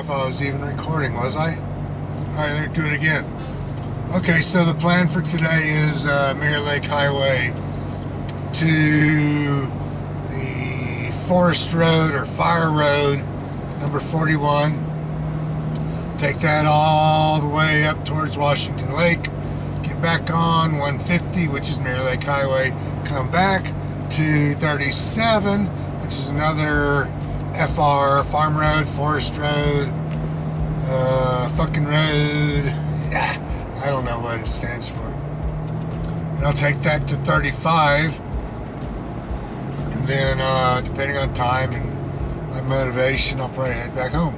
know if I was even recording, was I? Alright, let's do it again. Okay, so the plan for today is Mirror Lake Highway to the Forest Road or Fire Road, number 41. Take that all the way up towards Washington Lake. Get back on 150, which is Mirror Lake Highway. Come back to 37, which is another FR, Farm Road, Forest Road, fucking road. I don't know what it stands for. And I'll take that to 35. And then, depending on time and my motivation, I'll probably head back home.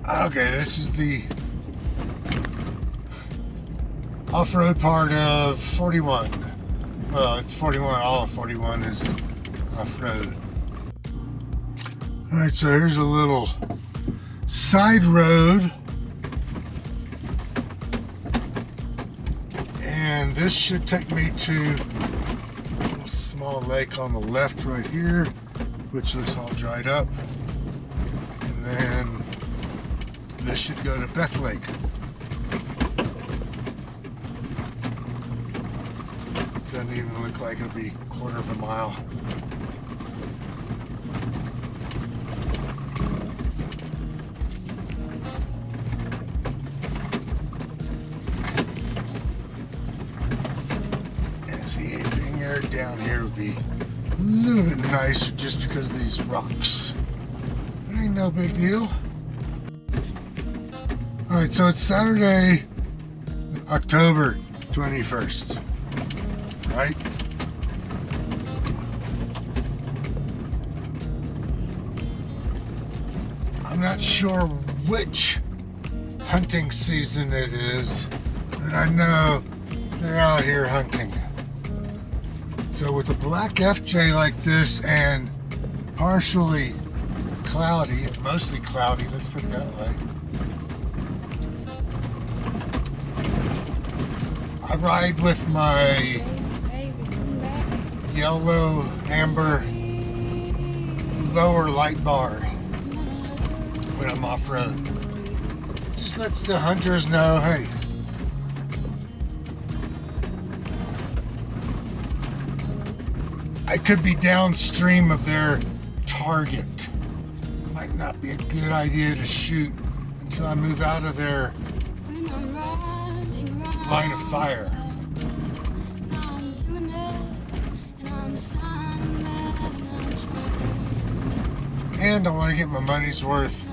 Okay, this is the off-road part of 41. Well, it's 41, all of 41 is off-road. Alright, so here's a little side road. And this should take me to a small lake on the left right here, which looks all dried up. And then this should go to Beth Lake. Doesn't even look like it'll be a quarter of a mile. Yeah, see, being aired down here would be a little bit nicer just because of these rocks. It ain't no big deal. Alright, so it's Saturday, October 21st, right? I'm not sure which hunting season it is, but I know they're out here hunting. So with a black FJ like this and partially cloudy, mostly cloudy, let's put it that way, I ride with my yellow amber lower light bar when I'm off-road. Just lets the hunters know, hey, I could be downstream of their target. Might not be a good idea to shoot until I move out of their line of fire. And I want to get my money's worth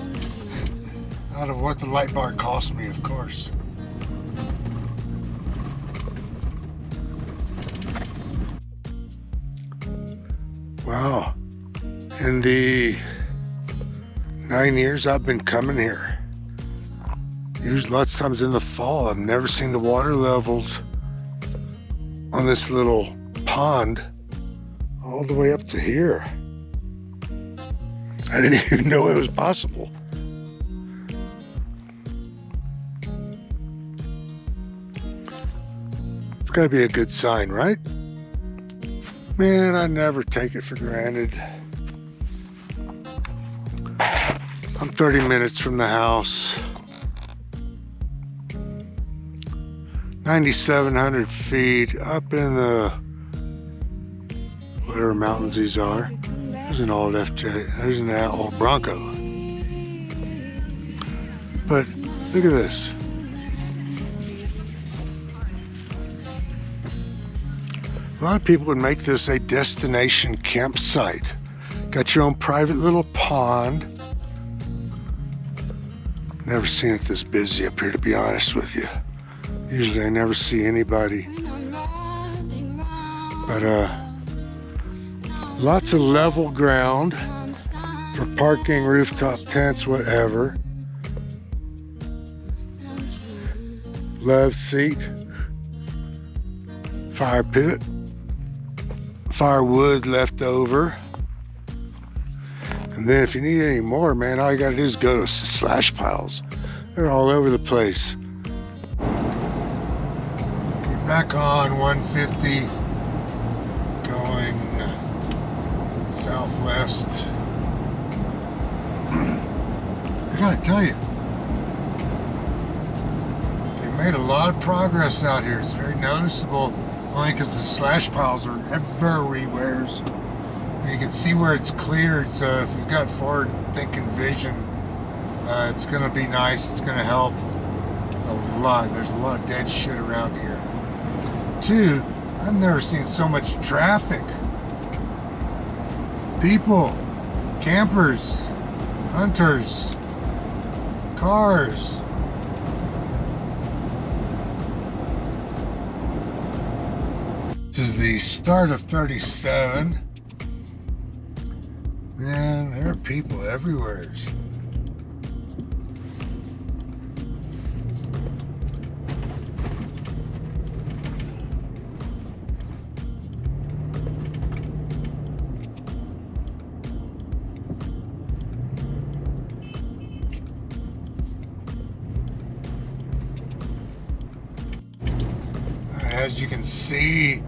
out of what the light bar cost me, of course. Wow. In the 9 years I've been coming here, usually lots of times in the fall, I've never seen the water levels on this little pond all the way up to here. I didn't even know it was possible. It's got to be a good sign, right? Man, I never take it for granted. I'm 30 minutes from the house. 9,700 feet up in the whatever mountains these are. There's an old FJ, there's an old Bronco. But look at this. A lot of people would make this a destination campsite. Got your own private little pond. Never seen it this busy up here, to be honest with you. Usually I never see anybody. But lots of level ground for parking, rooftop tents, whatever. Love seat. Fire pit. Firewood left over. And then if you need any more, man, all you gotta do is go to slash piles. They're all over the place. Back on 150, going southwest. I gotta tell you, they made a lot of progress out here. It's very noticeable, only because the slash piles are everywhere. But you can see where it's cleared, so if you've got forward-thinking vision, it's gonna be nice. It's gonna help a lot. There's a lot of dead shit around here. Two, I've never seen so much traffic. People, campers, hunters, cars. This is the start of 37. Man, there are people everywhere. As you can see,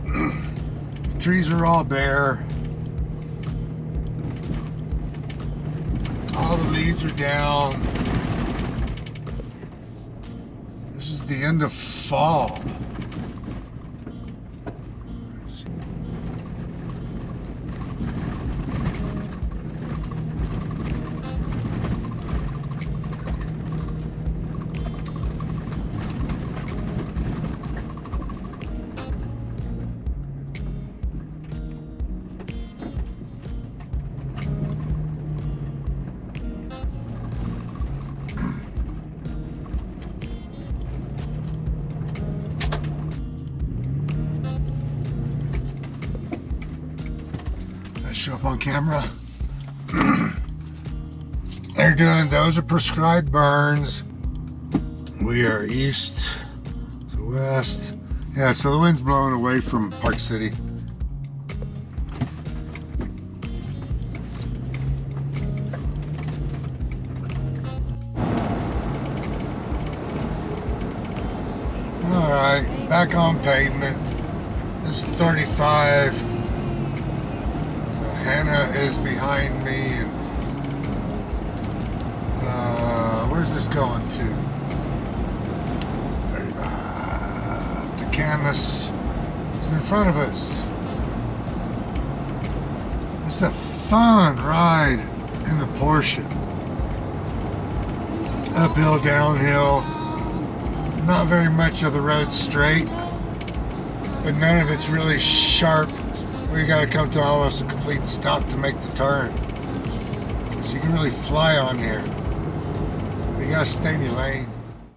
the trees are all bare. All the leaves are down. This is the end of fall. Let's see. Show up on camera. They're doing, those are prescribed burns. We are east to west. Yeah, so the wind's blowing away from Park City. All right, back on pavement. This is 35. Hannah is behind me, and where's this going to? 35. To Camas is in front of us. It's a fun ride in the Porsche. Uphill, downhill. Not very much of the road straight, but none of it's really sharp. We gotta come to almost a complete stop to make the turn. So you can really fly on here. You gotta stay in your lane.